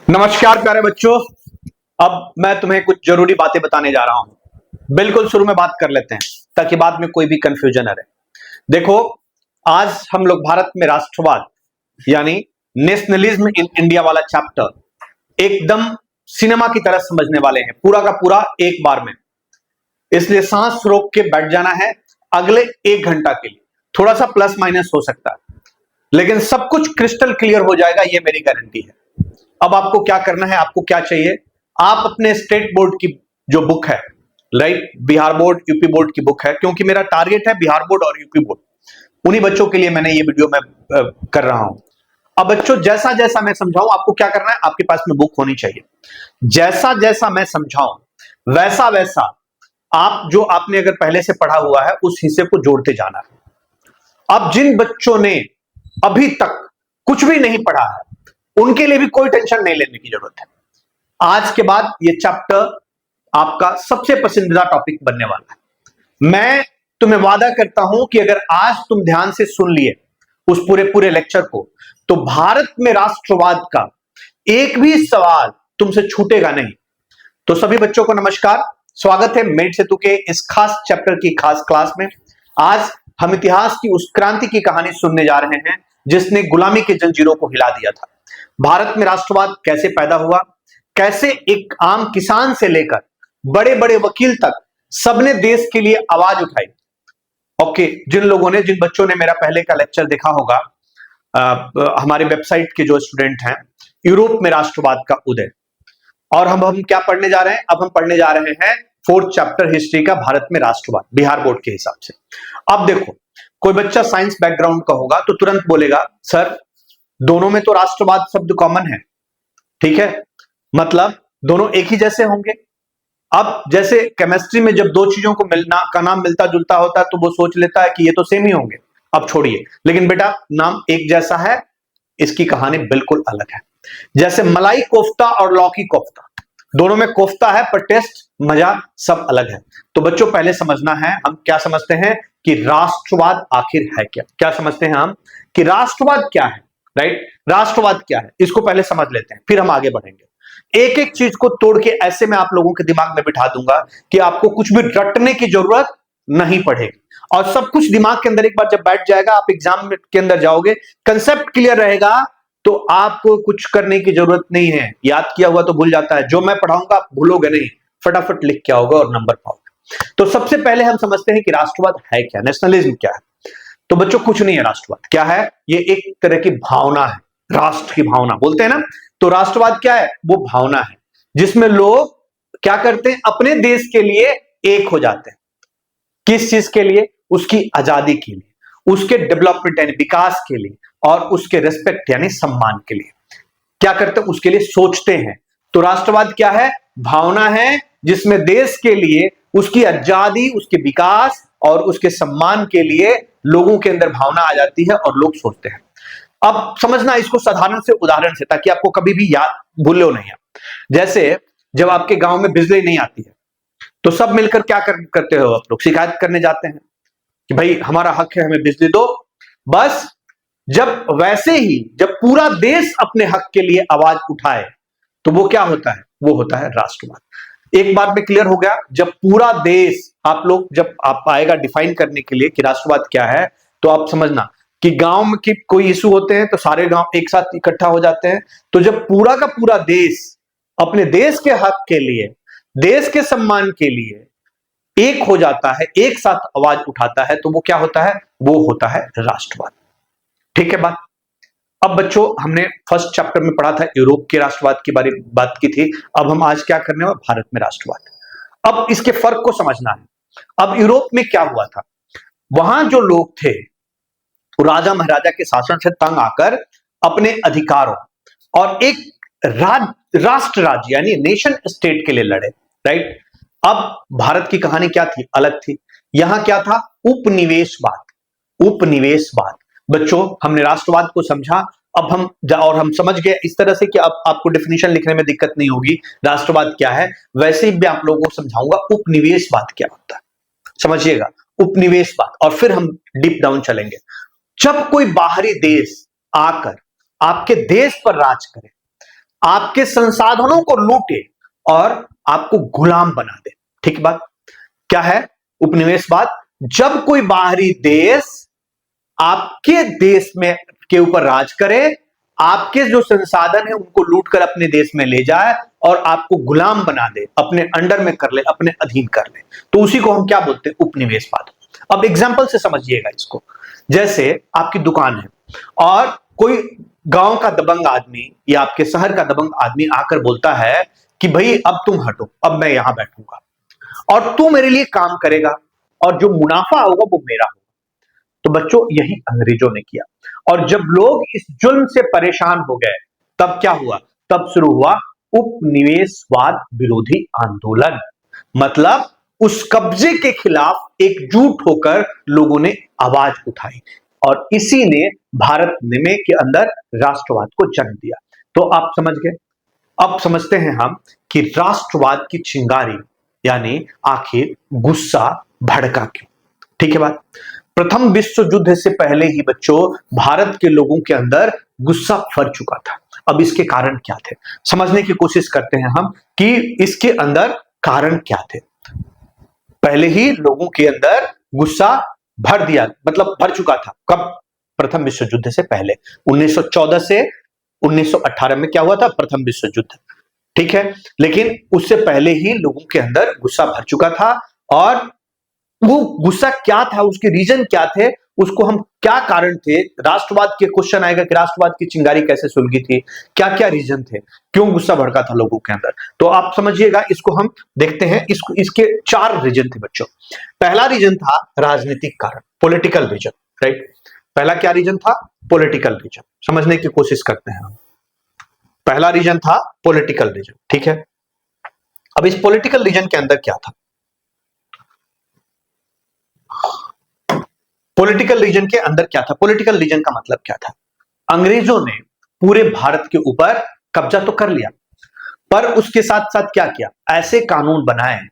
नमस्कार प्यारे बच्चों। अब मैं तुम्हें कुछ जरूरी बातें बताने जा रहा हूं। बिल्कुल शुरू में बात कर लेते हैं ताकि बाद में कोई भी कंफ्यूजन न रहे। देखो, आज हम लोग भारत में राष्ट्रवाद यानी नेशनलिज्म इन इंडिया वाला चैप्टर एकदम सिनेमा की तरह समझने वाले हैं, पूरा का पूरा एक बार में। इसलिए सांस रोक के बैठ जाना है अगले 1 घंटा के लिए। थोड़ा सा प्लस माइनस हो सकता है, लेकिन सब कुछ क्रिस्टल क्लियर हो जाएगा, ये मेरी गारंटी है। अब आपको क्या करना है, आपको क्या चाहिए, आप अपने स्टेट बोर्ड की जो बुक है, right, Bihar board UP board की बुक है, क्योंकि मेरा टारगेट है बिहार बोर्ड और यूपी बोर्ड, उन्हीं बच्चों के लिए मैंने ये वीडियो में कर रहा हूं। अब बच्चों, जैसा जैसा मैं समझाऊं आपको क्या करना है, आपके पास में बुक होनी चाहिए। जैसा जैसा मैं समझाऊं वैसा वैसा आप जो आपने अगर पहले से पढ़ा हुआ है उस हिस्से को जोड़ते जाना है। अब जिन बच्चों ने अभी तक कुछ भी नहीं पढ़ा है उनके लिए भी कोई टेंशन नहीं लेने की जरूरत है। आज के बाद ये चैप्टर आपका सबसे पसंदीदा टॉपिक बनने वाला है। मैं तुम्हें वादा करता हूं कि अगर आज तुम ध्यान से सुन लिए उस पूरे लेक्चर को, तो भारत में राष्ट्रवाद का एक भी सवाल तुमसे छूटेगा नहीं। तो सभी बच्चों को नमस्कार, स्वागत है मेट सेतु के इस खास चैप्टर की खास क्लास में। आज हम इतिहास की उस क्रांति की कहानी सुनने जा रहे हैं जिसने गुलामी के जंजीरों को हिला दिया था। भारत में राष्ट्रवाद कैसे पैदा हुआ, कैसे एक आम किसान से लेकर बड़े बड़े वकील तक सबने देश के लिए आवाज उठाई। ओके, जिन बच्चों ने मेरा पहले का लेक्चर देखा होगा, हमारे वेबसाइट के जो स्टूडेंट हैं, यूरोप में राष्ट्रवाद का उदय। और हम क्या पढ़ने जा रहे हैं, अब हम पढ़ने जा रहे हैं 4th चैप्टर हिस्ट्री का, भारत में राष्ट्रवाद बिहार बोर्ड के हिसाब से। अब देखो, कोई बच्चा साइंस बैकग्राउंड का होगा तो तुरंत बोलेगा सर दोनों में तो राष्ट्रवाद शब्द कॉमन है, ठीक है, मतलब दोनों एक ही जैसे होंगे। अब जैसे केमिस्ट्री में जब दो चीजों को मिलना का नाम मिलता जुलता होता है तो वो सोच लेता है कि ये तो सेम ही होंगे। अब छोड़िए, लेकिन बेटा नाम एक जैसा है, इसकी कहानी बिल्कुल अलग है। जैसे मलाई कोफ्ता और लौकी कोफ्ता, दोनों में कोफ्ता है पर टेस्ट मजा सब अलग है। तो बच्चों पहले समझना है हम क्या समझते हैं कि राष्ट्रवाद आखिर है क्या। क्या समझते हैं हम कि राष्ट्रवाद क्या है, राइट, राष्ट्रवाद क्या है, इसको पहले समझ लेते हैं, फिर हम आगे बढ़ेंगे। एक एक चीज को तोड़ के ऐसे मैं आप लोगों के दिमाग में बिठा दूंगा कि आपको कुछ भी रटने की जरूरत नहीं पड़ेगी, और सब कुछ दिमाग के अंदर एक बार जब बैठ जाएगा, आप एग्जाम के अंदर जाओगे, कंसेप्ट क्लियर रहेगा, तो आपको कुछ करने की जरूरत नहीं है। याद किया हुआ तो भूल जाता है, जो मैं पढ़ाऊंगा आप भूलोगे नहीं, फटाफट लिख के आओगे और नंबर पाओगे। तो सबसे पहले हम समझते हैं कि राष्ट्रवाद है क्या, नेशनलिज्म क्या है। तो बच्चों कुछ नहीं है राष्ट्रवाद, क्या है, ये एक तरह की भावना है, राष्ट्र की भावना बोलते हैं ना। तो राष्ट्रवाद क्या है, वो भावना है जिसमें लोग क्या करते हैं, अपने देश के लिए एक हो जाते हैं। किस चीज के लिए, उसकी आजादी के लिए, उसके डेवलपमेंट यानी विकास के लिए, और उसके रिस्पेक्ट यानी सम्मान के लिए क्या करते हैं, उसके लिए सोचते हैं। तो राष्ट्रवाद क्या है, भावना है जिसमें देश के लिए, उसकी आजादी, उसके विकास और उसके सम्मान के लिए लोगों के अंदर भावना आ जाती है और लोग सोचते हैं। अब समझना इसको साधारण से उदाहरण से, ताकि आपको कभी भी याद भूलो नहीं है। जैसे जब आपके गांव में बिजली नहीं आती है तो सब मिलकर क्या करते हो आप लोग, शिकायत करने जाते हैं कि भाई हमारा हक है, हमें बिजली दो। बस जब वैसे ही जब पूरा देश अपने हक के लिए आवाज उठाए तो वो क्या होता है, वो होता है राष्ट्रवाद। एक बात में क्लियर हो गया, जब पूरा देश, आप लोग जब आप आएगा डिफाइन करने के लिए कि राष्ट्रवाद क्या है, तो आप समझना कि गांव में की कोई इशू होते हैं तो सारे गांव एक साथ इकट्ठा हो जाते हैं। तो जब पूरा का पूरा देश अपने देश के हक के लिए, देश के सम्मान के लिए एक हो जाता है, एक साथ आवाज उठाता है, तो वो क्या होता है, वो होता है राष्ट्रवाद। ठीक है बात। अब बच्चों हमने फर्स्ट चैप्टर में पढ़ा था यूरोप के राष्ट्रवाद की बात की थी, अब हम आज क्या करने वाले, भारत में राष्ट्रवाद। अब इसके फर्क को समझना है। अब यूरोप में क्या हुआ था, वहां जो लोग थे राजा महाराजा के शासन से तंग आकर अपने अधिकारों और एक राष्ट्र राज्य यानी नेशन स्टेट के लिए लड़े, राइट। अब भारत की कहानी क्या थी, अलग थी। यहां क्या था, उपनिवेशवाद। उपनिवेशवाद बच्चों, हमने राष्ट्रवाद को समझा, अब हम समझ गए इस तरह से कि अब आपको डेफिनेशन लिखने में दिक्कत नहीं होगी राष्ट्रवाद क्या है। वैसे ही मैं आप लोगों को समझाऊंगा उपनिवेशवाद क्या होता है, समझिएगा उपनिवेशवाद, और फिर हम डीप डाउन चलेंगे। जब कोई बाहरी देश आकर आपके देश पर राज करे, आपके संसाधनों को लूटे और आपको गुलाम बना दे। ठीक बात क्या है उपनिवेशवाद? जब कोई बाहरी देश आपके देश में के ऊपर राज करे, आपके जो संसाधन है उनको लूट कर अपने देश में ले जाए और आपको गुलाम बना दे, अपने अंडर में कर ले, अपने अधीन कर ले, तो उसी को हम क्या बोलते हैं? उपनिवेशवाद। अब एग्जांपल से समझिएगा इसको। जैसे आपकी दुकान है और कोई गांव का दबंग आदमी या आपके शहर का दबंग आदमी आकर बोलता है कि भाई अब तुम हटो, अब मैं यहां बैठूंगा और तू मेरे लिए काम करेगा और जो मुनाफा होगा वो मेरा होगा। तो बच्चों यही अंग्रेजों ने किया। और जब लोग इस जुल्म से परेशान हो गए तब क्या हुआ? तब शुरू हुआ उपनिवेशवाद विरोधी आंदोलन। मतलब उस कब्जे के खिलाफ एकजुट होकर लोगों ने आवाज उठाई और इसी ने भारत में के अंदर राष्ट्रवाद को जन्म दिया। तो आप समझ गए। अब समझते हैं हम कि राष्ट्रवाद की चिंगारी यानी आखिर गुस्सा भड़का क्यों। ठीक है बात। प्रथम विश्व युद्ध से पहले ही बच्चों भारत के लोगों के अंदर गुस्सा भर चुका था। अब इसके कारण क्या थे समझने की कोशिश करते हैं हम कि इसके अंदर कारण क्या थे। पहले ही लोगों के अंदर गुस्सा भर दिया, मतलब भर चुका था। कब? प्रथम विश्व युद्ध से पहले 1914 से 1918 में क्या हुआ था? प्रथम विश्व युद्ध। ठीक है, लेकिन उससे पहले ही लोगों के अंदर गुस्सा भर चुका था और वो गुस्सा क्या था, उसके रीजन क्या थे, उसको हम क्या कारण थे, राष्ट्रवाद के क्वेश्चन आएगा कि राष्ट्रवाद की चिंगारी कैसे सुलगी थी, क्या क्या रीजन थे, क्यों गुस्सा भड़का था लोगों के अंदर। तो आप समझिएगा, इसको हम देखते हैं। इसके 4 रीजन थे बच्चों। पहला रीजन था राजनीतिक कारण, पॉलिटिकल रीजन। राइट, पहला क्या रीजन था? Political reason. समझने की कोशिश करते हैं हम। पहला रीजन था पॉलिटिकल रीजन। ठीक है, अब इस पॉलिटिकल रीजन के अंदर क्या था? पॉलिटिकल रीजन के अंदर क्या था? पॉलिटिकल रीजन का मतलब क्या था? अंग्रेजों ने पूरे भारत के ऊपर कब्जा तो कर लिया, पर उसके साथ साथ क्या किया? ऐसे कानून बनाए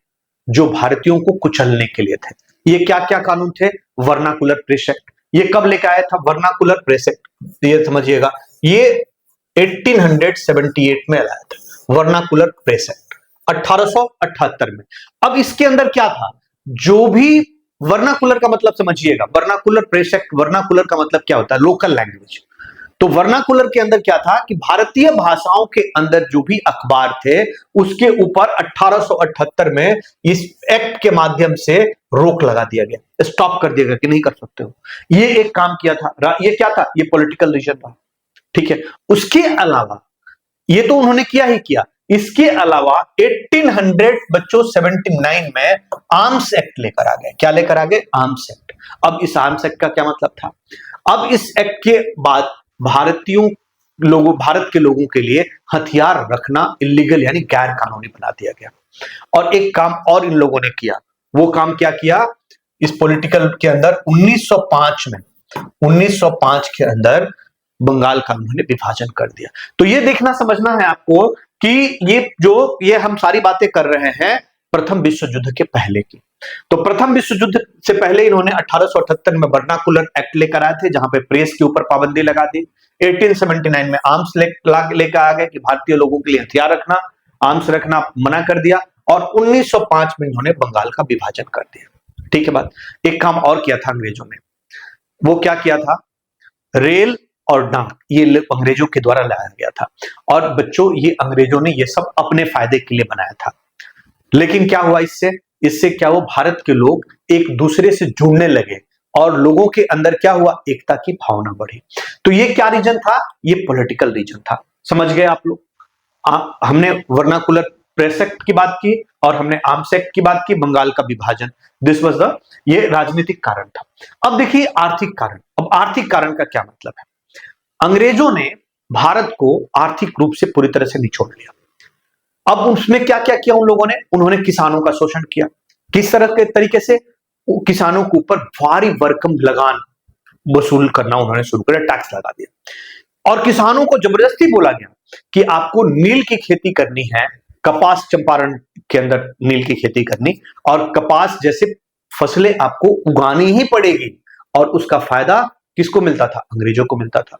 जो भारतीयों को कुचलने के लिए थे। ये क्या क्या कानून थे? Vernacular press act. ये कब लेकर आया था वर्नाकुलर प्रेस एक्ट? ये समझिएगा, ये 1878 में लाया था वर्नाकुलर प्रेस एक्ट, 1878 में। अब इसके अंदर क्या था? जो भी वर्नाकुलर का मतलब समझिएगा, वर्नाकुलर प्रेस एक्ट, वर्नाकुलर का मतलब क्या होता है? Local language. तो वर्नाकुलर के अंदर क्या था कि भारतीय भाषाओं के अंदर जो भी अखबार थे उसके ऊपर 1878 में इस एक्ट के माध्यम से रोक लगा दिया गया, स्टॉप कर दिया गया कि नहीं कर सकते हो। ये एक काम किया था। ये क्या था? ये पॉलिटिकल रीजन था। ठीक है, उसके अलावा ये तो उन्होंने किया ही किया, इसके अलावा 1879 में आर्म्स एक्ट लेकर आ गए। क्या लेकर आ गए? Arms act. अब इस आर्म्स एक्ट का क्या मतलब था? अब इस एक्ट के बाद भारत के लोगों के लिए हथियार रखना इलीगल यानी गैर कानूनी बना दिया गया। और एक काम और इन लोगों ने किया। वो काम क्या किया? इस पॉलिटिकल के अंदर 1905 के अंदर बंगाल का उन्होंने विभाजन कर दिया। तो ये देखना समझना है आपको कि ये हम सारी बातें कर रहे हैं प्रथम विश्व युद्ध के पहले की। तो प्रथम विश्व युद्ध से पहले इन्होंने 1878 में वर्नाकुलर एक्ट लेकर आए थे, जहां पे प्रेस के ऊपर पाबंदी लगा दी। 1879 में आर्म्स लेकर आ गए कि भारतीय लोगों के लिए हथियार रखना, आर्म्स रखना मना कर दिया। और 1905 में इन्होंने बंगाल का विभाजन कर दिया। ठीक है बात। एक काम और किया था अंग्रेजों ने। वो क्या किया था? रेल और डाक ये अंग्रेजों के द्वारा लाया गया था। और बच्चों ये अंग्रेजों ने ये सब अपने फायदे के लिए बनाया था। लेकिन क्या हुआ इससे क्या हुआ? भारत के लोग एक दूसरे से जुड़ने लगे और लोगों के अंदर क्या हुआ? एकता की भावना बढ़ी। तो ये क्या रीजन था? ये पॉलिटिकल रीजन था। समझ गए आप लोग? हमने वर्नाकुलर प्रेस एक्ट की बात की और हमने आर्म्स एक्ट की बात की, बंगाल का विभाजन। दिस वाज ये राजनीतिक कारण था। अब देखिए आर्थिक कारण। अब आर्थिक कारण का क्या मतलब है? अंग्रेजों ने भारत को आर्थिक रूप से पूरी तरह से निचोड़ लिया। अब उसमें क्या क्या किया उन लोगों ने? उन्होंने किसानों का शोषण किया। किस तरह के तरीके से? किसानों के ऊपर भारी भरकम लगान वसूल करना उन्होंने शुरू किया, टैक्स लगा दिया। और किसानों को जबरदस्ती बोला गया कि आपको नील की खेती करनी है, कपास चंपारण के अंदर नील की खेती करनी, और कपास जैसे फसलें आपको उगानी ही पड़ेगी। और उसका फायदा किसको मिलता था? अंग्रेजों को मिलता था।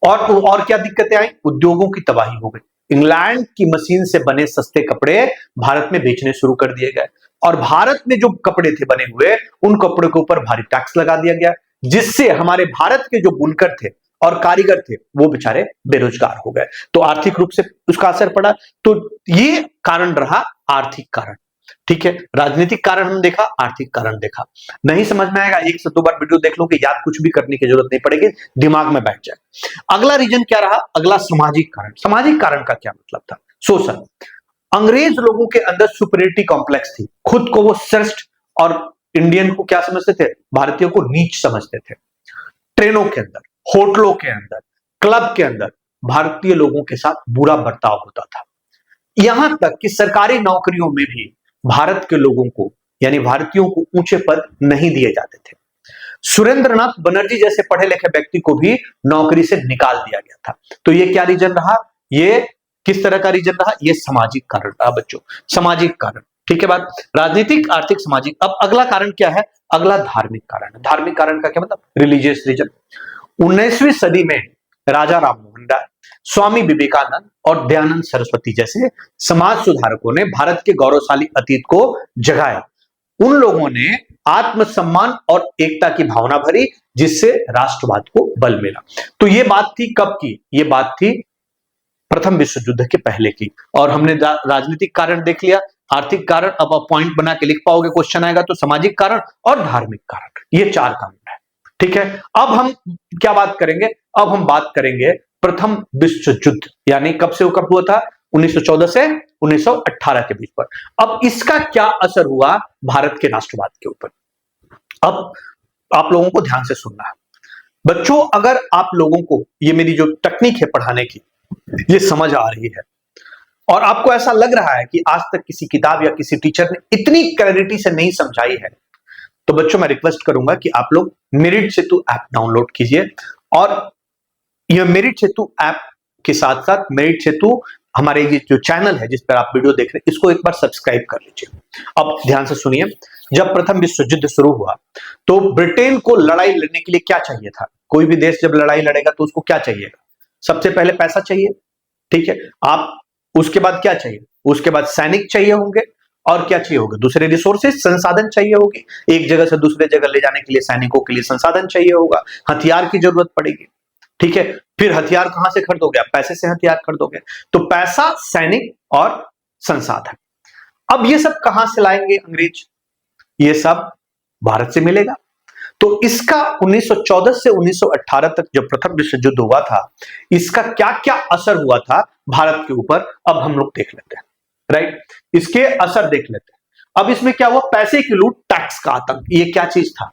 और क्या दिक्कतें आई? उद्योगों की तबाही हो गई। इंग्लैंड की मशीन से बने सस्ते कपड़े भारत में बेचने शुरू कर दिए गए और भारत में जो कपड़े थे बने हुए उन कपड़ों के ऊपर भारी टैक्स लगा दिया गया, जिससे हमारे भारत के जो बुनकर थे और कारीगर थे वो बेचारे बेरोजगार हो गए। तो आर्थिक रूप से उसका असर पड़ा। तो ये कारण रहा आर्थिक कारण। ठीक है, राजनीतिक कारण हम देखा, आर्थिक कारण देखा। नहीं समझ में आएगा, एक से दो बार वीडियो देख लो कि याद कुछ भी करने की जरूरत नहीं पड़ेगी, दिमाग में बैठ जाए। अगला रीजन क्या रहा? अगला सामाजिक कारण। सामाजिक कारण का क्या मतलब था? सोशल। अंग्रेज लोगों के अंदर सुपीरियरिटी कॉम्प्लेक्स थी, खुद को वो श्रेष्ठ और इंडियन को क्या समझते थे? भारतीयों को नीच समझते थे। ट्रेनों के अंदर, होटलों के अंदर, क्लब के अंदर भारतीय लोगों के साथ बुरा बर्ताव होता था। यहां तक कि सरकारी नौकरियों में भी भारत के लोगों को यानी भारतीयों को ऊंचे पद नहीं दिए जाते थे। सुरेंद्रनाथ बनर्जी जैसे पढ़े लिखे व्यक्ति को भी नौकरी से निकाल दिया गया था। तो ये क्या रीजन रहा? ये किस तरह का रीजन रहा? ये सामाजिक कारण रहा बच्चों, सामाजिक कारण। ठीक है बात, राजनीतिक, आर्थिक, सामाजिक। अब अगला कारण क्या है? अगला धार्मिक कारण। धार्मिक कारण का क्या मतलब? Religious reason. 19वीं सदी में राजा राममोहन राय, स्वामी विवेकानंद और दयानंद सरस्वती जैसे समाज सुधारकों ने भारत के गौरवशाली अतीत को जगाया। उन लोगों ने आत्मसम्मान और एकता की भावना भरी, जिससे राष्ट्रवाद को बल मिला। तो ये बात थी कब की? ये बात थी प्रथम विश्व युद्ध के पहले की। और हमने राजनीतिक कारण देख लिया, आर्थिक कारण। अब आप पॉइंट बना के लिख पाओगे, क्वेश्चन आएगा तो सामाजिक कारण और धार्मिक कारण, ये चार कारण है। ठीक है, अब हम क्या बात करेंगे? अब हम बात करेंगे प्रथम विश्व युद्ध, यानी कब से कब हुआ था? 1914 से 1918 के बीच पर। अब इसका क्या असर हुआ भारत के राष्ट्रवाद के ऊपर? अब आप लोगों को ध्यान से सुनना है बच्चों। अगर आप लोगों को ये मेरी जो टेक्निक है पढ़ाने की ये समझ आ रही है और आपको ऐसा लग रहा है कि आज तक किसी किताब या किसी टीचर ने इतनी क्लैरिटी से नहीं समझाई है, तो बच्चों मैं रिक्वेस्ट करूंगा कि आप लोग मेरिट सेतु ऐप डाउनलोड कीजिए और यह मेरिट सेतु ऐप के साथ साथ मेरिट सेतु हमारे ये जो चैनल है जिस पर आप वीडियो देख रहे हैं इसको एक बार सब्सक्राइब कर लीजिए। अब ध्यान से सुनिए, जब प्रथम विश्व युद्ध शुरू हुआ तो ब्रिटेन को लड़ाई लड़ने के लिए क्या चाहिए था? कोई भी देश जब लड़ाई लड़ेगा तो उसको क्या चाहिएगा? सबसे पहले पैसा चाहिए। ठीक है, आप उसके बाद क्या चाहिए? उसके बाद सैनिक चाहिए होंगे और क्या चाहिए होगा? दूसरे रिसोर्सेज, संसाधन चाहिए होगी। एक जगह से दूसरे जगह ले जाने के लिए सैनिकों के लिए संसाधन चाहिए होगा, हथियार की जरूरत पड़ेगी। ठीक है, फिर हथियार कहां से खरीदोगे? आप पैसे से हथियार खरीदोगे। तो पैसा, सैनिक और संसाधन। अब ये सब कहां से लाएंगे अंग्रेज? ये सब भारत से मिलेगा। तो इसका 1914 से 1918 तक जब प्रथम विश्व युद्ध हुआ था, इसका क्या क्या असर हुआ था भारत के ऊपर, अब हम लोग देख लेते हैं। राइट, इसके असर देख लेते हैं। अब इसमें क्या हुआ? पैसे की लूट, टैक्स का आतंक। ये क्या चीज था?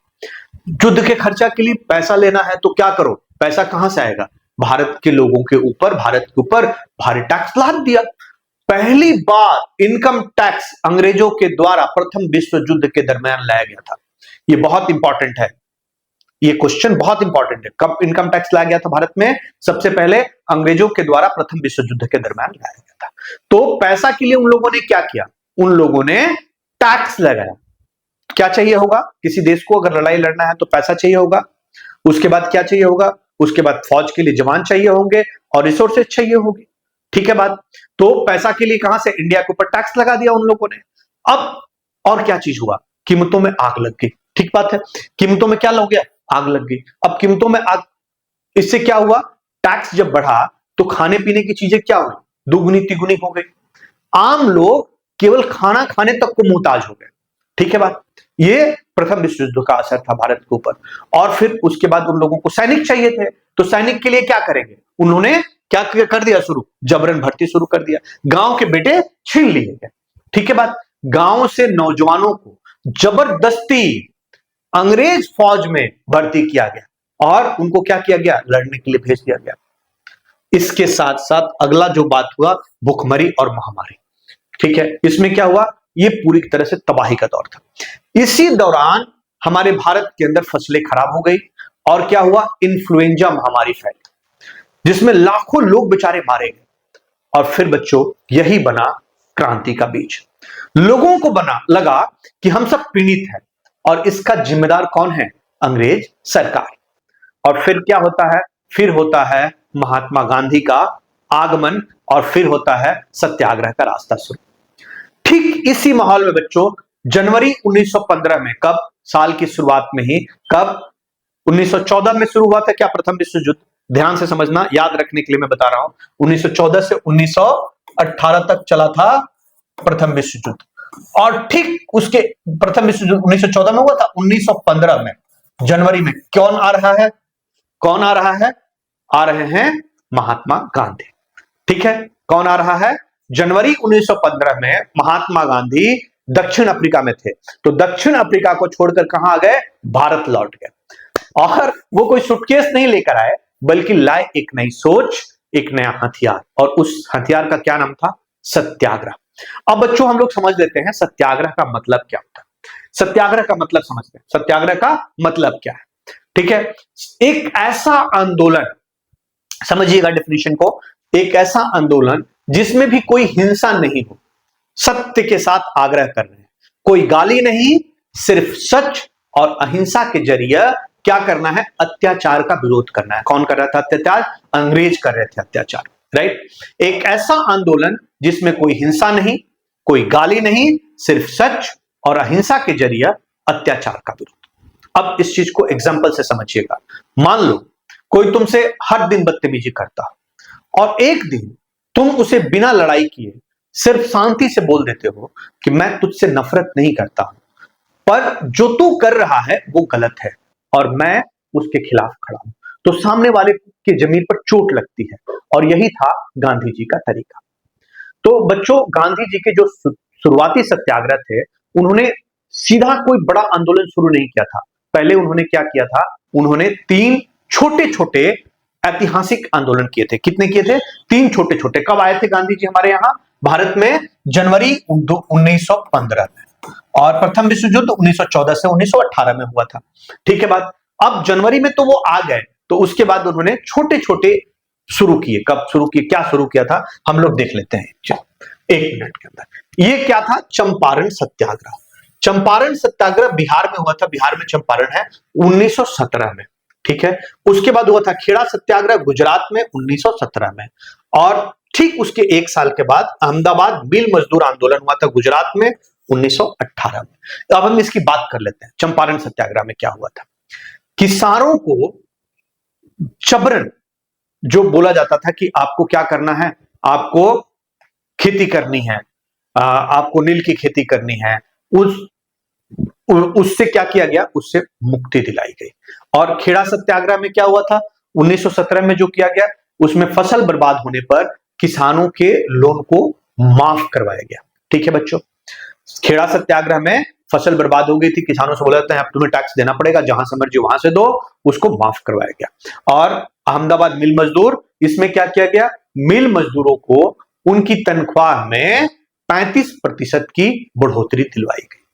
युद्ध के खर्चा के लिए पैसा लेना है तो क्या करो? पैसा कहां से आएगा? भारत के लोगों के ऊपर, भारत के ऊपर भारी टैक्स लाद दिया। पहली बार इनकम टैक्स अंग्रेजों के द्वारा प्रथम विश्व युद्ध के दरमियान लाया गया था। ये बहुत इंपॉर्टेंट है, ये क्वेश्चन बहुत इंपॉर्टेंट है। कब इनकम टैक्स लाया गया था भारत में? सबसे पहले अंग्रेजों के द्वारा प्रथम विश्व युद्ध के दरमियान लाया गया था। तो पैसा के लिए उन लोगों ने क्या किया? उन लोगों ने टैक्स लगाया। क्या चाहिए होगा? किसी देश को अगर लड़ाई लड़ना है तो पैसा चाहिए होगा। उसके बाद क्या चाहिए होगा? उसके बाद फौज के लिए जवान चाहिए होंगे और रिसोर्सेज चाहिए होगी। ठीक है बात। तो पैसा के लिए कहां से? इंडिया के ऊपर टैक्स लगा दिया उन लोगों ने। अब और क्या चीज हुआ? कीमतों में आग लग गई। ठीक बात है, कीमतों में क्या लग गया? आग लग गई। अब कीमतों में आग, इससे क्या हुआ? टैक्स जब बढ़ा तो खाने पीने की चीजें क्या हुई? दुगुनी तिगुनी हो गई। आम लोग केवल खाना खाने तक को मुहताज हो गए। ठीक है बात। ये प्रथम विश्व युद्ध का असर था भारत के ऊपर। और फिर उसके बाद उन लोगों को सैनिक चाहिए थे, तो सैनिक के लिए क्या करेंगे? उन्होंने क्या कर दिया शुरू? जबरन भर्ती शुरू कर दिया। गांव के बेटे छीन लिए गए। ठीक है बात। गांव से नौजवानों को जबरदस्ती अंग्रेज फौज में भर्ती किया गया और उनको क्या किया गया? लड़ने के लिए भेज दिया गया। इसके साथ साथ अगला जो बात हुआ, भुखमरी और महामारी। ठीक है, इसमें क्या हुआ? ये पूरी तरह से तबाही का दौर था। इसी दौरान हमारे भारत के अंदर फसलें खराब हो गई और क्या हुआ? इन्फ्लुएंजा महामारी फैली जिसमें लाखों लोग बेचारे मारे गए। और फिर बच्चों यही बना क्रांति का बीज। लोगों को लगा कि हम सब पीड़ित हैं और इसका जिम्मेदार कौन है? अंग्रेज सरकार। और फिर क्या होता है? फिर होता है महात्मा गांधी का आगमन और फिर होता है सत्याग्रह का रास्ता शुरू। ठीक इसी माहौल में बच्चों जनवरी 1915 में, कब, साल की शुरुआत में ही, कब, 1914 में शुरू हुआ था क्या प्रथम विश्व युद्ध? ध्यान से समझना, याद रखने के लिए मैं बता रहा हूं। 1914 से 1918 तक चला था प्रथम विश्व युद्ध, और ठीक उसके प्रथम विश्व युद्ध 1914 में हुआ था। 1915 में जनवरी में कौन आ रहा है? कौन आ रहा है? आ रहे हैं महात्मा गांधी। ठीक है, कौन आ रहा है? जनवरी 1915 में महात्मा गांधी दक्षिण अफ्रीका में थे, तो दक्षिण अफ्रीका को छोड़कर कहां आ गए? भारत लौट गए। और वो कोई सूटकेस नहीं लेकर आए, बल्कि लाए एक नई सोच, एक नया हथियार, और उस हथियार का क्या नाम था? सत्याग्रह। अब बच्चों हम लोग समझ लेते हैं सत्याग्रह का मतलब क्या होता है। सत्याग्रह का मतलब समझते हैं, सत्याग्रह का मतलब क्या है। ठीक है, एक ऐसा आंदोलन, समझिएगा डेफिनेशन को, एक ऐसा आंदोलन जिसमें भी कोई हिंसा नहीं हो, सत्य के साथ आग्रह कर रहे हैं, कोई गाली नहीं, सिर्फ सच और अहिंसा के जरिए क्या करना है? अत्याचार का विरोध करना है। कौन कर रहा था अत्याचार? अंग्रेज कर रहे थे अत्याचार, राइट। एक ऐसा आंदोलन जिसमें कोई हिंसा नहीं, कोई गाली नहीं, सिर्फ सच और अहिंसा के जरिए अत्याचार का विरोध। अब इस चीज को एग्जाम्पल से समझिएगा। मान लो कोई तुमसे हर दिन बदतमीजी करता और एक दिन तुम उसे बिना लड़ाई किए सिर्फ शांति से बोल देते हो कि मैं तुझसे नफरत नहीं करता हूं, पर जो तू कर रहा है वो गलत है और मैं उसके खिलाफ खड़ा हूं, तो सामने वाले के जमीन पर चोट लगती है। और यही था गांधी जी का तरीका। तो बच्चों गांधी जी के जो शुरुआती सत्याग्रह थे, उन्होंने सीधा कोई बड़ा आंदोलन शुरू नहीं किया था। पहले उन्होंने क्या किया था? उन्होंने 3 छोटे छोटे ऐतिहासिक आंदोलन किए थे। कितने किए थे? 3 छोटे छोटे। कब आए थे गांधी जी हमारे यहां भारत में? जनवरी 1915 में। और प्रथम विश्व युद्ध 1914 से 1918 में हुआ था। ठीक है बात। अब जनवरी में तो वो आ गए, तो उसके बाद उन्होंने छोटे छोटे शुरू किए। कब शुरू किए? क्या शुरू किया था हम लोग देख लेते हैं एक मिनट के अंदर। ये क्या था? चंपारण सत्याग्रह। चंपारण सत्याग्रह बिहार में हुआ था। बिहार में चंपारण है 1917 में। ठीक है, उसके बाद हुआ था खेड़ा सत्याग्रह गुजरात में 1917 में, और ठीक उसके 1 साल के बाद अहमदाबाद मिल मजदूर आंदोलन हुआ था गुजरात में 1918 में। अब हम इसकी बात कर लेते हैं। चंपारण सत्याग्रह में क्या हुआ था? किसानों को जबरन जो बोला जाता था कि आपको क्या करना है, आपको खेती करनी है, आपको नील की खेती करनी है, उससे क्या किया गया? उससे मुक्ति दिलाई गई। और खेड़ा सत्याग्रह में क्या हुआ था 1917 में? जो किया गया उसमें फसल बर्बाद होने पर किसानों के लोन को माफ करवाया गया। ठीक है बच्चों, खेड़ा सत्याग्रह में फसल बर्बाद हो गई थी, किसानों से बोला जाता है अब तुम्हें टैक्स देना पड़ेगा, जहां से मर्जी वहां से दो, उसको माफ करवाया गया। और अहमदाबाद मिल मजदूर, इसमें क्या किया गया? मिल मजदूरों को उनकी तनख्वाह में 35% की बढ़ोतरी दिलवाई गई।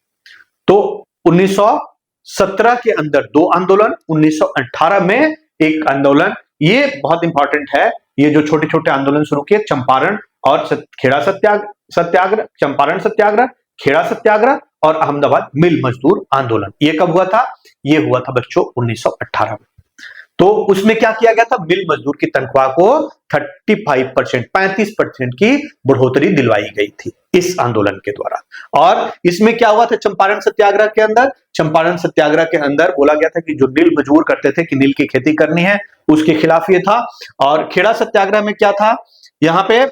तो 1917 के अंदर 2 आंदोलन, 1918 में एक आंदोलन। ये बहुत इंपॉर्टेंट है, ये जो छोटे छोटे आंदोलन शुरू किए, चंपारण और खेड़ा सत्याग्रह, चंपारण सत्याग्रह, खेड़ा सत्याग्रह और अहमदाबाद मिल मजदूर आंदोलन। ये कब हुआ था? ये हुआ था बच्चों 1918 में। तो उसमें क्या किया गया था? मिल मजदूर की तनख्वाह को 35% की बढ़ोतरी दिलवाई गई थी इस आंदोलन के द्वारा। और इसमें क्या हुआ था चंपारण सत्याग्रह के अंदर? चंपारण सत्याग्रह के अंदर बोला गया था कि जो नील मजबूर करते थे कि नील की खेती करनी है, उसके खिलाफ ये था। और खेड़ा सत्याग्रह में क्या था? यहां पे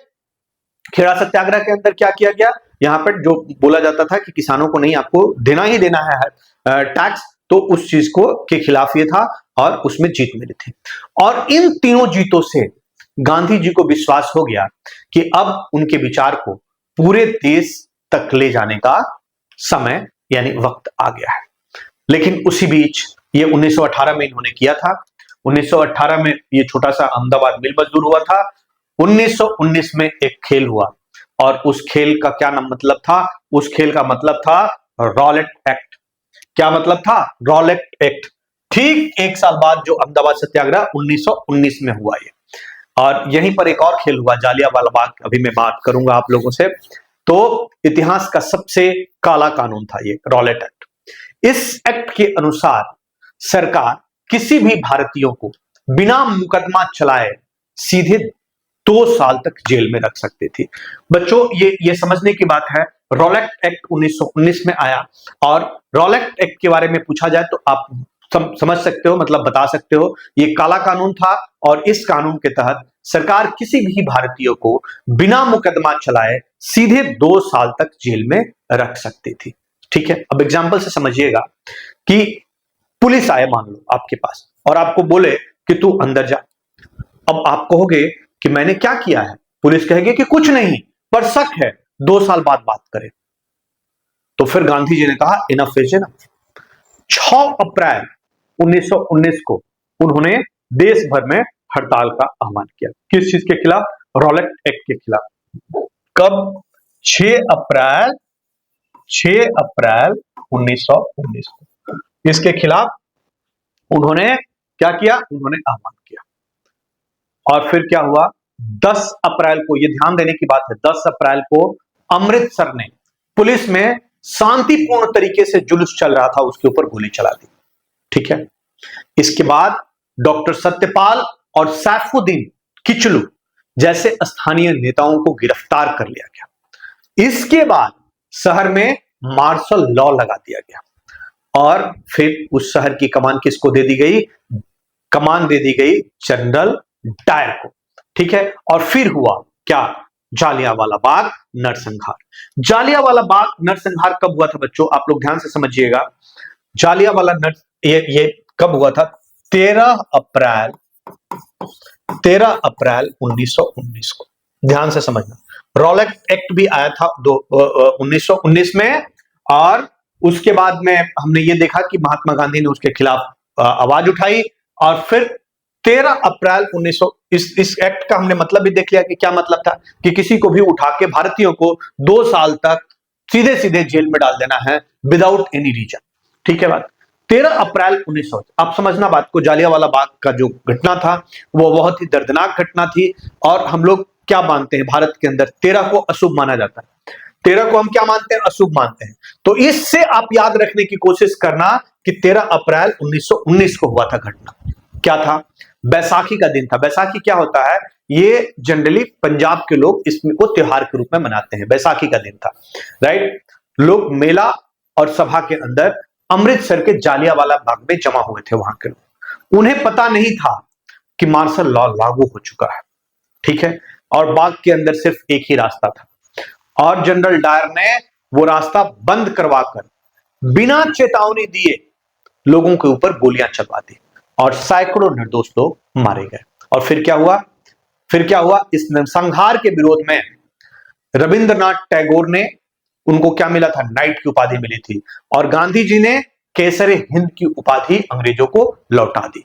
खेड़ा सत्याग्रह के अंदर क्या किया गया? यहां पर जो बोला जाता था कि किसानों को नहीं, आपको देना ही देना है टैक्स, तो उस चीज को के खिलाफ ये था और उसमें जीत मिली थी। और इन तीनों जीतों से गांधी जी को विश्वास हो गया कि अब उनके विचार को पूरे देश तक ले जाने का समय यानी वक्त आ गया है। लेकिन उसी बीच ये 1918 में इन्होंने किया था। 1918 में ये छोटा सा अहमदाबाद मिल मजदूर हुआ था। 1919 में एक खेल हुआ और उस खेल का क्या नाम मतलब था? उस खेल का मतलब था रॉलेट एक्ट। क्या मतलब था? Rowlatt act. ठीक 1 साल बाद जो अहमदाबाद सत्याग्रह 1919 में हुआ ये। और यहीं पर एक और खेल हुआ जालियांवाला बाग, अभी मैं बात करूंगा आप लोगों से। तो इतिहास का सबसे काला कानून था ये रॉलेट एक्ट। इस एक्ट के अनुसार सरकार किसी भी भारतीयों को बिना मुकदमा चलाए सीधे 2 साल तक जेल में रख सकती थी। बच्चों ये समझने की बात है, रॉलेट एक्ट 1919 में आया, और रॉलेट एक्ट के बारे में पूछा जाए तो आप समझ सकते हो, मतलब बता सकते हो, ये काला कानून था, और इस कानून के तहत सरकार किसी भी भारतीय को बिना मुकदमा चलाए सीधे 2 साल तक जेल में रख सकती थी। ठीक है, अब एग्जाम्पल से समझिएगा कि पुलिस आए मान लो आपके पास और आपको बोले कि तू अंदर जा। अब आप कहोगे कि मैंने क्या किया है? पुलिस कहेगी कि कुछ नहीं, पर शक है, 2 साल बाद बात करें। तो फिर गांधी जी ने कहा इनफ इज इनफ। 6 अप्रैल 1919 को उन्होंने देश भर में हड़ताल का आह्वान किया। किस चीज के खिलाफ? रॉलेट एक्ट के खिलाफ। कब? 6 अप्रैल 1919 को इसके खिलाफ उन्होंने क्या किया? उन्होंने आह्वान किया। और फिर क्या हुआ? 10 अप्रैल को, ये ध्यान देने की बात है, 10 अप्रैल को अमृतसर ने पुलिस में शांतिपूर्ण तरीके से जुलूस चल रहा था, उसके ऊपर गोली चला दी। ठीक है, इसके बाद डॉक्टर सत्यपाल और सैफुद्दीन किचलू जैसे स्थानीय नेताओं को गिरफ्तार कर लिया गया। इसके बाद शहर में मार्शल लॉ लगा दिया गया, और फिर उस शहर की कमान किसको दे दी गई? कमान दे दी गई जनरल डायर को। ठीक है, और फिर हुआ क्या? जालियांवाला बाग नरसंहार। जालियांवाला बाग नरसंहार कब हुआ था बच्चों? आप लोग ध्यान से समझिएगा। जालियांवाला ये कब हुआ था? 13 अप्रैल 1919 को। ध्यान से समझना, रॉलेट एक्ट भी आया था 1919 में, और उसके बाद में हमने ये देखा कि महात्मा गांधी ने उसके खिलाफ आवाज उठाई, और फिर 13 अप्रैल 1900 इस एक्ट का हमने मतलब भी देख लिया कि क्या मतलब था, कि किसी को भी उठा के भारतीयों को 2 साल तक सीधे सीधे जेल में डाल देना है विदाउट एनी रीजन। ठीक है बात। 13 अप्रैल 1900, आप समझना बात को, जालियांवाला बाग का जो घटना था वो बहुत ही दर्दनाक घटना थी, और हम लोग क्या मानते हैं भारत के अंदर? 13 को अशुभ माना जाता है। 13 को हम क्या मानते हैं? अशुभ मानते हैं। तो इससे आप याद रखने की कोशिश करना कि 13 अप्रैल 1919 को हुआ था घटना। क्या था? बैसाखी का दिन था। बैसाखी क्या होता है? ये जनरली पंजाब के लोग इसको त्योहार के रूप में मनाते हैं। बैसाखी का दिन था, राइट। लोग मेला और सभा के अंदर अमृतसर के जालियांवाला बाग में जमा हुए थे। वहां के लोग, उन्हें पता नहीं था कि मार्शल लॉ लागू हो चुका है। ठीक है, और बाग के अंदर सिर्फ एक ही रास्ता था, और जनरल डायर ने वो रास्ता बंद करवाकर बिना चेतावनी दिए लोगों के ऊपर गोलियां चलवा दी, और सैकड़ों निर्दोष लोग मारे गए। और फिर क्या हुआ? इस नरसंहार के विरोध में रविंद्रनाथ टैगोर ने, उनको क्या मिला था? नाइट की उपाधि मिली थी, और गांधी जी ने केसरे हिंद की उपाधि अंग्रेजों को लौटा दी।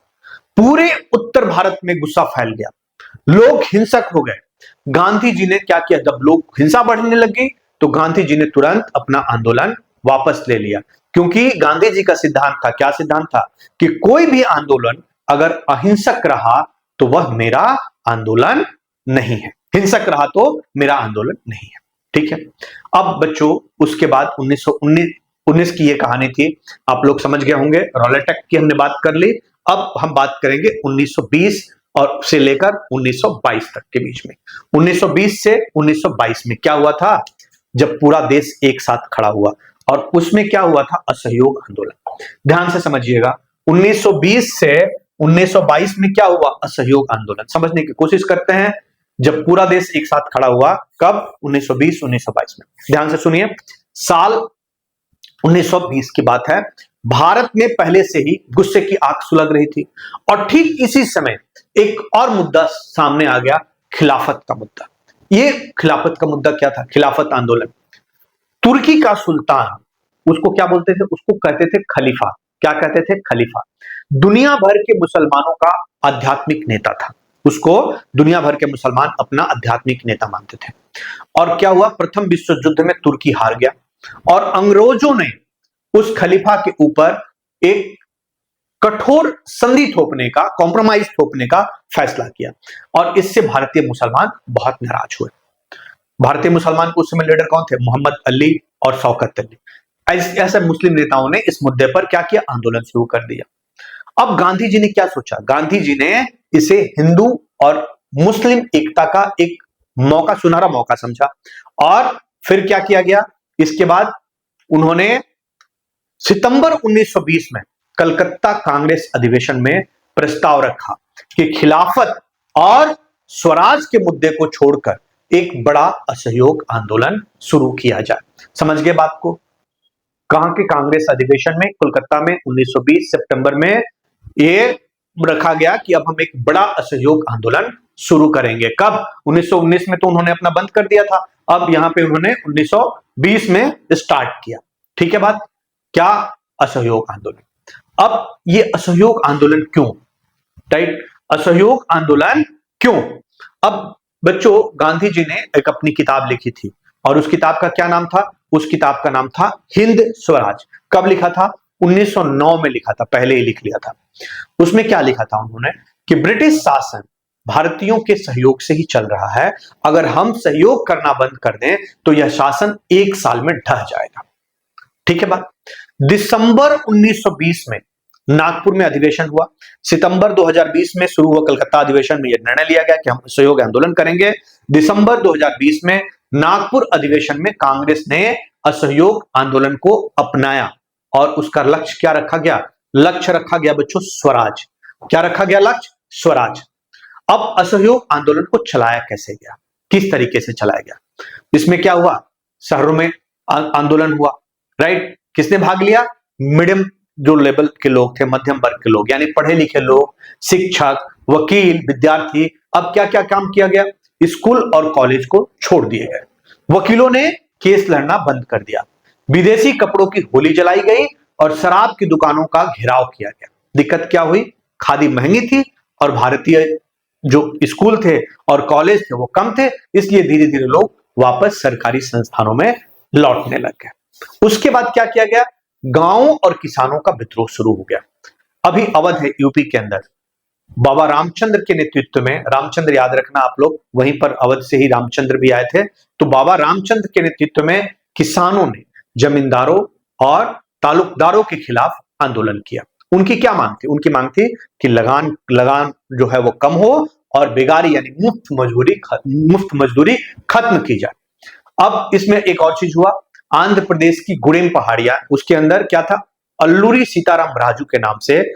पूरे उत्तर भारत में गुस्सा फैल गया, लोग हिंसक हो गए। गांधी जी ने क्या किया? जब लोग हिंसा बढ़ने लगी तो गांधी जी ने तुरंत अपना आंदोलन वापस ले लिया, क्योंकि गांधी जी का सिद्धांत था, क्या सिद्धांत था? कि कोई भी आंदोलन अगर अहिंसक रहा तो वह मेरा आंदोलन नहीं है, हिंसक रहा तो मेरा आंदोलन नहीं है। ठीक है, अब बच्चों उसके बाद 1919 की ये कहानी थी, आप लोग समझ गए होंगे। रॉलेट एक्ट की हमने बात कर ली। अब हम बात करेंगे 1920 और से लेकर 1922 तक के बीच में। 1920 से 1922 में क्या हुआ था? जब पूरा देश एक साथ खड़ा हुआ, और उसमें क्या हुआ था? असहयोग आंदोलन। ध्यान से समझिएगा, 1920 से 1922 में क्या हुआ? असहयोग आंदोलन। समझने की कोशिश करते हैं। जब पूरा देश एक साथ खड़ा हुआ, कब? 1920 1922 में। ध्यान से सुनिए, साल 1920 की बात है। भारत में पहले से ही गुस्से की आग सुलग रही थी, और ठीक इसी समय एक और मुद्दा सामने आ गया, खिलाफत का मुद्दा। ये खिलाफत का मुद्दा क्या था? खिलाफत आंदोलन। तुर्की का सुल्तान, उसको क्या बोलते थे? उसको कहते थे खलीफा। क्या कहते थे? खलीफा। दुनिया भर के मुसलमानों का आध्यात्मिक नेता था, उसको दुनिया भर के मुसलमान अपना आध्यात्मिक नेता मानते थे। और क्या हुआ? प्रथम विश्व युद्ध में तुर्की हार गया, और अंग्रेजों ने उस खलीफा के ऊपर एक कठोर संधि थोपने का, कॉम्प्रोमाइज थोपने का फैसला किया, और इससे भारतीय मुसलमान बहुत नाराज हुए। भारतीय मुसलमान को उस समय लीडर कौन थे? मोहम्मद अली और शौकत अली। ऐसे मुस्लिम नेताओं ने इस मुद्दे पर क्या किया? आंदोलन शुरू कर दिया। अब गांधी जी ने क्या सोचा? गांधी जी ने इसे हिंदू और मुस्लिम एकता का एक मौका, सुनहरा मौका समझा। और फिर क्या किया गया, इसके बाद उन्होंने सितंबर 1920 में कलकत्ता कांग्रेस अधिवेशन में प्रस्ताव रखा कि खिलाफत और स्वराज के मुद्दे को छोड़कर एक बड़ा असहयोग आंदोलन शुरू किया जाए। समझ गए बात को? कहां के कांग्रेस अधिवेशन में? कोलकाता में 1920 सितंबर में ये रखा गया कि अब हम एक बड़ा असहयोग आंदोलन शुरू करेंगे। कब? 1919 में तो उन्होंने अपना बंद कर दिया था, अब यहां पे उन्होंने 1920 में स्टार्ट किया। ठीक है बात? क्या? असहयोग आंदोलन। अब ये असहयोग आंदोलन क्यों? राइट, असहयोग आंदोलन क्यों? अब बच्चों, गांधी जी ने एक अपनी किताब लिखी थी और उस किताब का क्या नाम था? उस किताब का नाम था हिंद स्वराज। कब लिखा था? 1909 में लिखा था, पहले ही लिख लिया था। उसमें क्या लिखा था उन्होंने कि ब्रिटिश शासन भारतीयों के सहयोग से ही चल रहा है, अगर हम सहयोग करना बंद कर दें तो यह शासन 1 साल में ढह जाएगा। ठीक है बात? दिसंबर 1920 में नागपुर में अधिवेशन हुआ। सितंबर 2020 में शुरू हुआ कलकत्ता अधिवेशन में यह निर्णय लिया गया कि हम सहयोग आंदोलन करेंगे। दिसंबर 2020 में नागपुर अधिवेशन में कांग्रेस ने असहयोग आंदोलन को अपनाया और उसका लक्ष्य क्या रखा गया? लक्ष्य रखा गया बच्चों स्वराज। क्या रखा गया लक्ष्य? स्वराज। अब असहयोग आंदोलन को चलाया कैसे गया, किस तरीके से चलाया गया? इसमें क्या हुआ? शहरों में आंदोलन हुआ। राइट, किसने भाग लिया? मीडियम जो लेवल के लोग थे, मध्यम वर्ग के लोग, यानी पढ़े लिखे लोग, शिक्षक, वकील, विद्यार्थी। अब क्या क्या काम किया गया? स्कूल और कॉलेज को छोड़ दिए गए। वकीलों ने केस लड़ना बंद कर दिया। विदेशी कपड़ों की होली जलाई गई और शराब की दुकानों का घेराव किया गया। दिक्कत क्या हुई? खादी महंगी थी और भारतीय जो स्कूल थे और कॉलेज थे वो कम थे, इसलिए धीरे धीरे लोग वापस सरकारी संस्थानों में लौटने लग गए। उसके बाद क्या किया गया? गांवों और किसानों का विद्रोह शुरू हो गया। अभी अवध है यूपी के अंदर, बाबा रामचंद्र के नेतृत्व में, रामचंद्र याद रखना आप लोग, वहीं पर अवध से ही रामचंद्र भी आए थे। तो बाबा रामचंद्र के नेतृत्व में किसानों ने जमींदारों और तालुकदारों के खिलाफ आंदोलन किया। उनकी क्या मांग थी? उनकी मांग थी कि लगान जो है वो कम हो और बेगारी यानी मुफ्त मजदूरी खत्म की जाए। अब इसमें एक और चीज हुआ, आंध्र प्रदेश की गुड़ेम पहाड़ियां, उसके अंदर क्या था? अल्लूरी सीताराम राजू के नाम से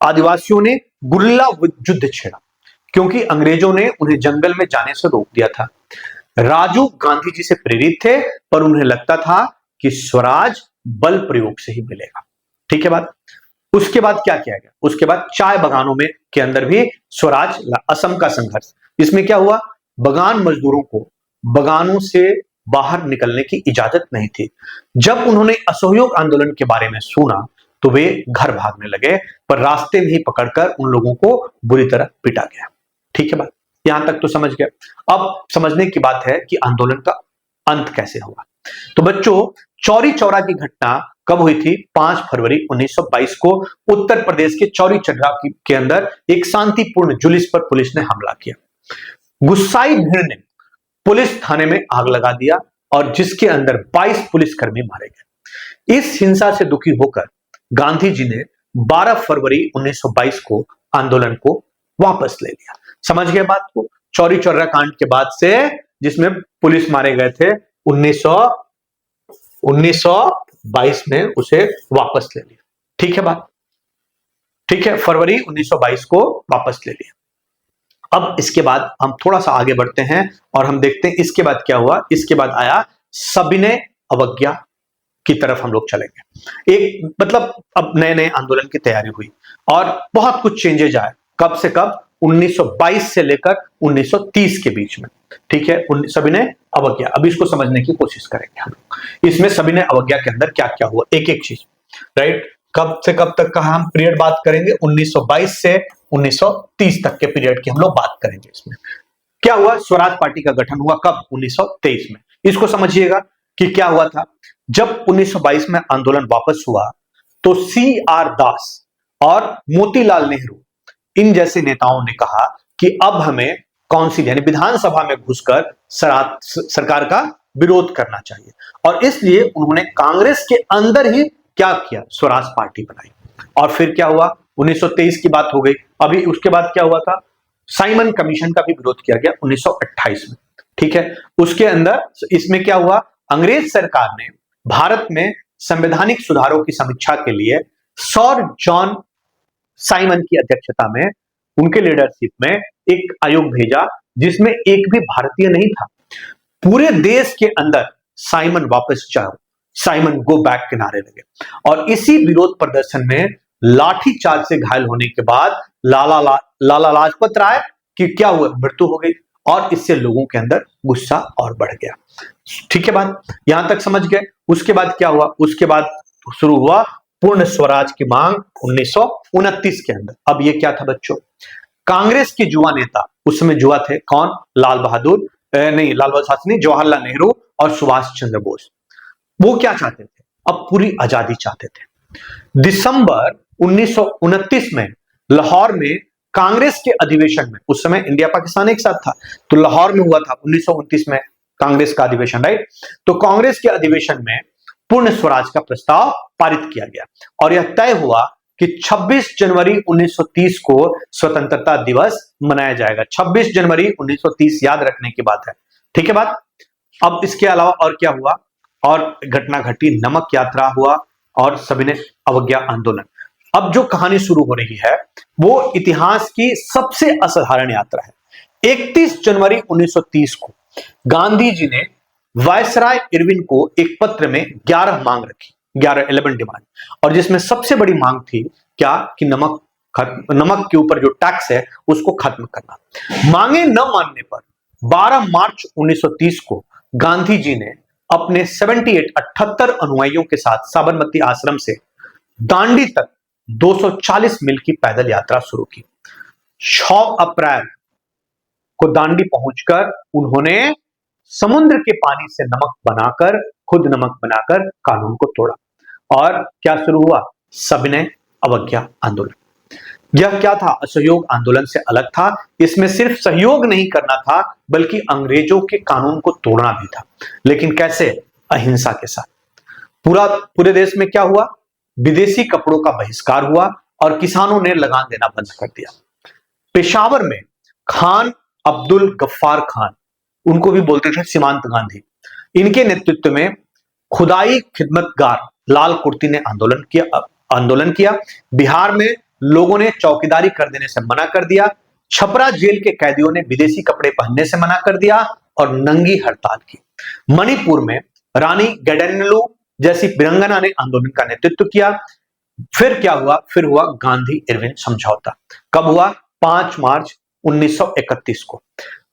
आदिवासियों ने गुरिल्ला युद्ध छेड़ा, क्योंकि अंग्रेजों ने उन्हें जंगल में जाने से रोक दिया था। राजू गांधी जी से प्रेरित थे, पर उन्हें लगता था कि स्वराज बल प्रयोग से ही मिलेगा। ठीक है बात? उसके बाद क्या किया गया? उसके बाद चाय बगानों में के अंदर भी स्वराज, असम का संघर्ष। इसमें क्या हुआ? बगान मजदूरों को बगानों से बाहर निकलने की इजाजत नहीं थी। जब उन्होंने असहयोग आंदोलन के बारे में सुना तो वे घर भागने लगे, पर रास्ते में ही पकड़कर उन लोगों को बुरी तरह पीटा गया। ठीक है बात? यहां तक तो समझ गए। अब समझने की बात है कि आंदोलन का अंत कैसे हुआ। तो बच्चों, चौरी चौरा की घटना कब हुई थी? 5 फरवरी 1922 को उत्तर प्रदेश के चौरी चौरा के अंदर एक शांतिपूर्ण जुलूस पर पुलिस ने हमला किया। गुस्साई भीड़ ने पुलिस थाने में आग लगा दिया और जिसके अंदर 22 पुलिसकर्मी मारे गए। इस हिंसा से दुखी होकर गांधी जी ने 12 फरवरी 1922 को आंदोलन को वापस ले लिया। समझ गए बात को? चौरी चौरा कांड के बाद से, जिसमें पुलिस मारे गए थे, 1922 में उसे वापस ले लिया। ठीक है बात? ठीक है, फरवरी 1922 को वापस ले लिया। अब इसके बाद हम थोड़ा सा आगे बढ़ते हैं और हम देखते हैं इसके बाद क्या हुआ। इसके बाद आया सविनय अवज्ञा की तरफ हम लोग चलेंगे। एक मतलब अब नए नए आंदोलन की तैयारी हुई और बहुत कुछ चेंजेज आए। कब से कब? 1922 से लेकर 1930 के बीच में। ठीक है, सविनय अवज्ञा। अब इसको समझने की कोशिश करेंगे हम लोग। इसमें सविनय अवज्ञा के अंदर क्या क्या हुआ, एक एक चीज। राइट, कब से कब तक का हम पीरियड बात करेंगे? 1922 से 1930 तक के पीरियड की हम लोग बात करेंगे। इसमें क्या हुआ? स्वराज पार्टी का गठन हुआ कब? 1923 में। इसको समझिएगा कि क्या हुआ था। जब 1922 में आंदोलन वापस हुआ तो CR दास और मोतीलाल नेहरू, इन जैसे नेताओं ने कहा कि अब हमें काउंसिल यानी विधानसभा में घुसकर सरकार का विरोध करना चाहिए, और इसलिए उन्होंने कांग्रेस के अंदर ही क्या किया? स्वराज पार्टी बनाई। और फिर क्या हुआ? 1923 की बात हो गई। अभी उसके बाद क्या हुआ था? साइमन कमीशन का भी विरोध किया गया 1928 में। ठीक है, उसके अंदर इसमें क्या हुआ, अंग्रेज सरकार ने भारत में संवैधानिक सुधारों की समीक्षा के लिए सर जॉन साइमन की अध्यक्षता में, उनके लीडरशिप में एक आयोग भेजा जिसमें एक भी भारतीय नहीं था। पूरे देश के अंदर साइमन वापस जाओ, साइमन गो बैक के नारे लगे और इसी विरोध प्रदर्शन में लाठी चार्ज से घायल होने के बाद लाला लाजपत राय की क्या हुआ, मृत्यु हो गई और इससे लोगों के अंदर गुस्सा और बढ़ गया। ठीक है, बात यहां तक समझ गए। उसके बाद क्या हुआ, उसके बाद शुरू हुआ पूर्ण स्वराज की मांग 1929 के अंदर। अब ये क्या था बच्चों, कांग्रेस के युवा नेता, उस समय युवा थे कौन, लाल बहादुर शास्त्री, जवाहरलाल नेहरू और सुभाष चंद्र बोस। वो क्या चाहते थे, अब पूरी आजादी चाहते थे। दिसंबर 1929 में लाहौर में कांग्रेस के अधिवेशन में, उस समय इंडिया पाकिस्तान एक साथ था, तो लाहौर में हुआ था 1929 में कांग्रेस का अधिवेशन, राइट। तो कांग्रेस के अधिवेशन में पूर्ण स्वराज का प्रस्ताव पारित किया गया और यह तय हुआ कि 26 जनवरी 1930 को स्वतंत्रता दिवस मनाया जाएगा। 26 जनवरी 1930 याद रखने की बात है। ठीक है बात। अब इसके अलावा और क्या हुआ, और घटना घटी, नमक यात्रा हुआ और सविनय अवज्ञा आंदोलन। अब जो कहानी शुरू हो रही है वो इतिहास की सबसे असाधारण यात्रा है। 31 जनवरी 1930 को गांधी जी ने वायसराय इरविन को एक पत्र में 11 मांग रखी, 11 डिमांड, और जिसमें सबसे बड़ी मांग थी क्या कि नमक के ऊपर जो टैक्स है उसको खत्म करना। मांगे न मानने पर 12 मार्च 1930 को गांधी जी ने अपने 78 अनुयायियों के साथ साबरमती आश्रम से दांडी तक 240 मील की पैदल यात्रा शुरू की। 6 अप्रैल को दांडी पहुंचकर उन्होंने समुद्र के पानी से खुद नमक बनाकर कानून को तोड़ा और क्या शुरू हुआ, सविनय अवज्ञा आंदोलन। यह क्या था, असहयोग आंदोलन से अलग था। इसमें सिर्फ सहयोग नहीं करना था बल्कि अंग्रेजों के कानून को तोड़ना भी था, लेकिन कैसे, अहिंसा के साथ। पूरे देश में क्या हुआ, विदेशी कपड़ों का बहिष्कार हुआ और किसानों ने लगान देना बंद कर दिया। पेशावर में खान अब्दुल गफ्फार खान, उनको भी बोलते थे सीमांत गांधी, इनके नेतृत्व में खुदाई खिदमतगार लाल कुर्ती ने आंदोलन किया। बिहार में लोगों ने चौकीदारी कर देने से मना कर दिया। छपरा जेल के कैदियों ने विदेशी कपड़े पहनने से मना कर दिया और नंगी हड़ताल की। मणिपुर में रानी गैडिनलू जैसी वीरांगना ने आंदोलन का नेतृत्व किया। फिर क्या हुआ, फिर हुआ गांधी इरविन समझौता। कब हुआ, 5 मार्च 1931 को।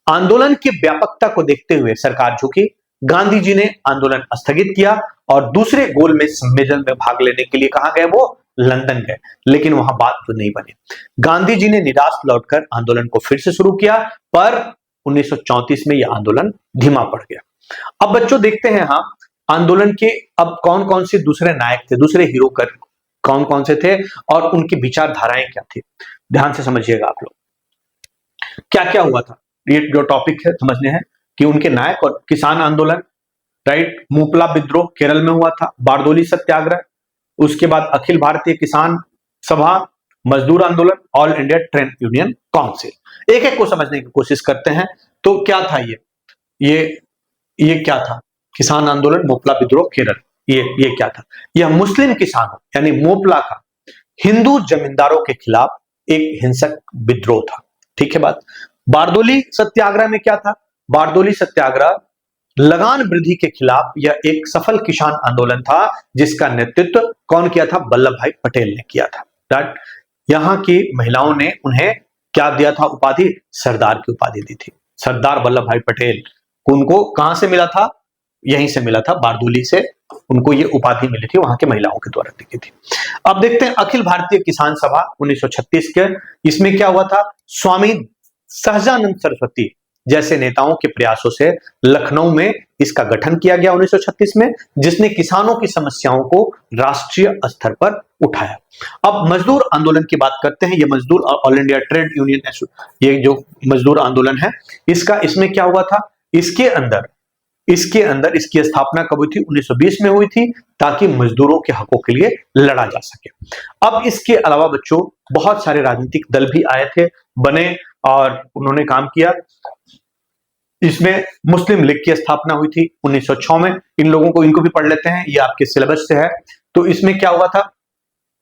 आंदोलन की व्यापकता को देखते हुए सरकार झुकी। गांधी जी ने आंदोलन स्थगित किया और दूसरे गोलमेज सम्मेलन में भाग लेने के लिए कहां गए, वो लंदन गए, लेकिन वहां बात तो नहीं बनी। गांधी जी ने निराश लौटकर आंदोलन को फिर से शुरू किया, पर 1934 में यह आंदोलन धीमा पड़ गया। अब बच्चों देखते हैं हाँ आंदोलन के अब कौन कौन से दूसरे नायक थे, दूसरे हीरो कौन कौन से थे और उनकी विचारधाराएं क्या थी। ध्यान से समझिएगा आप लोग, क्या क्या हुआ था। ये जो टॉपिक है समझने हैं कि उनके नायक और किसान आंदोलन, राइट, मुपला विद्रोह केरल में हुआ था, बारदोली सत्याग्रह, उसके बाद अखिल भारतीय किसान सभा, मजदूर आंदोलन, all India trade union council. एक एक को समझने की कोशिश करते हैं। तो क्या था ये क्या था, किसान आंदोलन, मोपला विद्रोह केरल, ये क्या था, यह मुस्लिम किसानों यानी मोपला का हिंदू जमींदारों के खिलाफ एक हिंसक विद्रोह था। ठीक है बात। बारदोली सत्याग्रह में क्या था, बारदोली सत्याग्रह लगान वृद्धि के खिलाफ यह एक सफल किसान आंदोलन था जिसका नेतृत्व कौन किया था, वल्लभ भाई पटेल ने किया था। राइट, यहां की महिलाओं ने उन्हें क्या दिया था, उपाधि, सरदार की उपाधि दी थी। सरदार वल्लभ भाई पटेल, उनको कहां से मिला था, यहीं से मिला था, बारदोली से उनको ये उपाधि मिली थी, वहां के महिलाओं के द्वारा दी थी। अब देखते हैं अखिल भारतीय किसान सभा 1936 के, इसमें क्या हुआ था, स्वामी सहजानंद सरस्वती जैसे नेताओं के प्रयासों से लखनऊ में इसका गठन किया गया 1936 में, जिसने किसानों की समस्याओं को राष्ट्रीय स्तर पर उठाया। अब मजदूर आंदोलन की बात करते हैं। ये मजदूर ऑल इंडिया ट्रेड यूनियन, ये जो मजदूर आंदोलन है इसमें क्या हुआ था, इसके अंदर इसकी स्थापना कब हुई थी, 1920 में हुई थी, ताकि मजदूरों के हकों के लिए लड़ा जा सके। अब इसके अलावा बच्चों बहुत सारे राजनीतिक दल भी आए थे, बने, और उन्होंने काम किया। इसमें मुस्लिम लीग की स्थापना हुई थी 1906 में। इनको भी पढ़ लेते हैं, ये आपके सिलेबस से है। तो इसमें क्या हुआ था,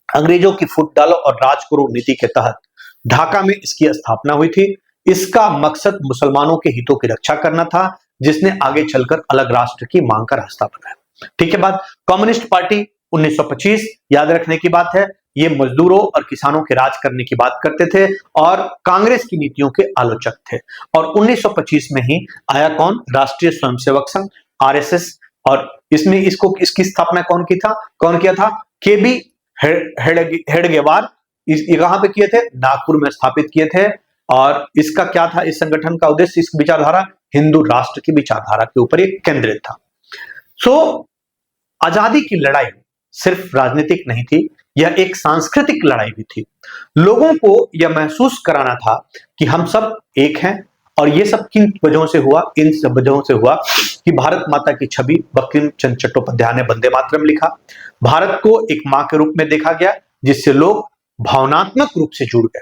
अंग्रेजों की फुट डालो और राज करो नीति के तहत ढाका में इसकी स्थापना हुई थी। इसका मकसद मुसलमानों के हितों की रक्षा करना था, जिसने आगे चलकर अलग राष्ट्र की मांग का रास्ता बनाया। ठीक है बात। कम्युनिस्ट पार्टी 1925, याद रखने की बात है, ये मजदूरों और किसानों के राज करने की बात करते थे और कांग्रेस की नीतियों के आलोचक थे। और 1925 में ही आया कौन, राष्ट्रीय स्वयंसेवक संघ, आरएसएस। और इसमें इसकी स्थापना कौन किया था, केबी हेडगेवार। ये कहां पे किए थे, नागपुर में स्थापित किए थे। और इसका क्या था, इस संगठन का उद्देश्य, इस विचारधारा हिंदू राष्ट्र की विचारधारा के ऊपर एक केंद्रित था। आजादी की लड़ाई सिर्फ राजनीतिक नहीं थी, यह एक सांस्कृतिक लड़ाई भी थी। लोगों को यह महसूस कराना था कि हम सब एक हैं। और ये सब किन वजहों से हुआ, इन सब वजहों से हुआ कि भारत माता की छवि बंकिम चंद्र चट्टोपाध्याय ने वंदे मातरम लिखा। भारत को एक मां के रूप में देखा गया, जिससे लोग भावनात्मक रूप से जुड़ गए।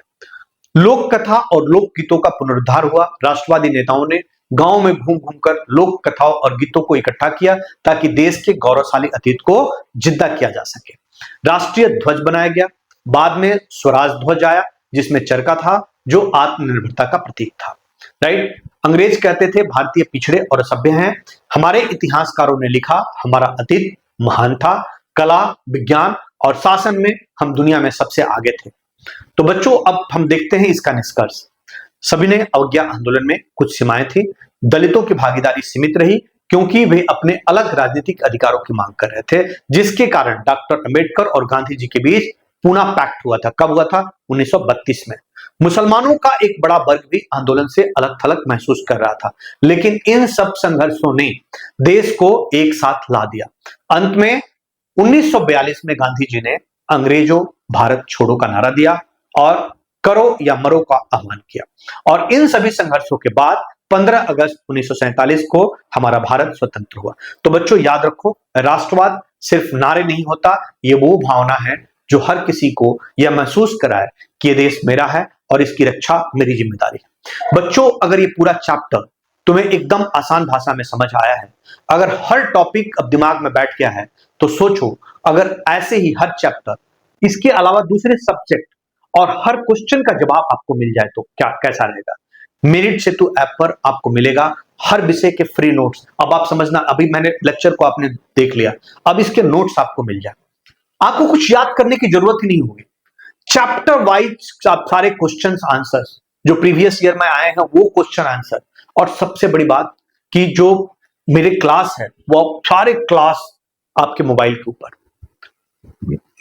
लोक कथा और लोक गीतों का पुनरुद्धार हुआ। राष्ट्रवादी नेताओं ने गांव में घूम घूमकर लोक कथाओं और गीतों को इकट्ठा किया ताकि देश के गौरवशाली अतीत को जिंदा किया जा सके। राष्ट्रीय ध्वज बनाया गया। बाद में स्वराज ध्वज आया, जिसमें चरखा था, जो आत्मनिर्भरता का प्रतीक था। राइट। अंग्रेज कहते थे भारतीय पिछड़े और असभ्य हैं। हमारे इतिहासकारों ने लिखा, हमारा अतीत महान था, कला, विज्ञान और शासन में हम दुनिया में सबसे आगे थे। तो बच्चों, अब हम देखते हैं इसका निष्कर्ष। सभी ने अवज्ञा आंदोलन में कुछ सीमाएं थी। दलितों की भागीदारी सीमित रही, क्योंकि वे अपने अलग राजनीतिक अधिकारों की मांग कर रहे थे, जिसके कारण डॉक्टर अंबेडकर और गांधी जी के बीच पूना पैक्ट हुआ था। कब हुआ था, 1932 में। मुसलमानों का एक बड़ा वर्ग भी आंदोलन से अलग थलग महसूस कर रहा था, लेकिन इन सब संघर्षों ने देश को एक साथ ला दिया। अंत में 1942 में गांधी जी ने अंग्रेजों भारत छोड़ो का नारा दिया और करो या मरो का आह्वान किया। और इन सभी संघर्षों के बाद 15 अगस्त 1947 को हमारा भारत स्वतंत्र हुआ। तो बच्चों याद रखो, राष्ट्रवाद सिर्फ नारे नहीं होता, ये वो भावना है जो हर किसी को यह महसूस कराए कि ये देश मेरा है और इसकी रक्षा मेरी जिम्मेदारी है। बच्चों, अगर ये पूरा चैप्टर तुम्हें एकदम आसान भाषा में समझ आया है, अगर हर टॉपिक अब दिमाग में बैठ गया है, तो सोचो अगर ऐसे ही हर चैप्टर, इसके अलावा दूसरे सब्जेक्ट और हर क्वेश्चन का जवाब आपको मिल जाए तो क्या कैसा रहेगा। मेरिट सेतु ऐप पर आपको मिलेगा हर विषय के फ्री नोट्स। अब आप समझना, अभी मैंने लेक्चर को आपने देख लिया, अब इसके नोट्स आपको मिल जाए। आपको कुछ याद करने की जरूरत ही नहीं होगी। चैप्टर वाइज आप सारे क्वेश्चंस आंसर्स जो प्रीवियस ईयर में आए हैं, वो क्वेश्चन आंसर। और सबसे बड़ी बात कि जो मेरे क्लास है, वो सारे क्लास आपके मोबाइल के ऊपर,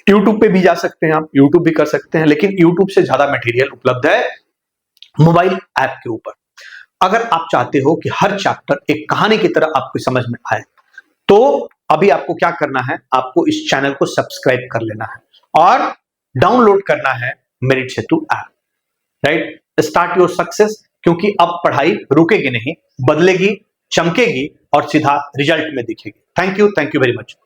यूट्यूब पे भी जा सकते हैं, आप यूट्यूब भी कर सकते हैं, लेकिन यूट्यूब से ज्यादा मटेरियल उपलब्ध है मोबाइल ऐप के ऊपर। अगर आप चाहते हो कि हर चैप्टर एक कहानी की तरह आपको समझ में आए, तो अभी आपको क्या करना है, आपको इस चैनल को सब्सक्राइब कर लेना है और डाउनलोड करना है merit Setu app. Right, start your success, क्योंकि अब पढ़ाई रुकेगी नहीं, बदलेगी, चमकेगी और सीधा रिजल्ट में दिखेगी। Thank you very much.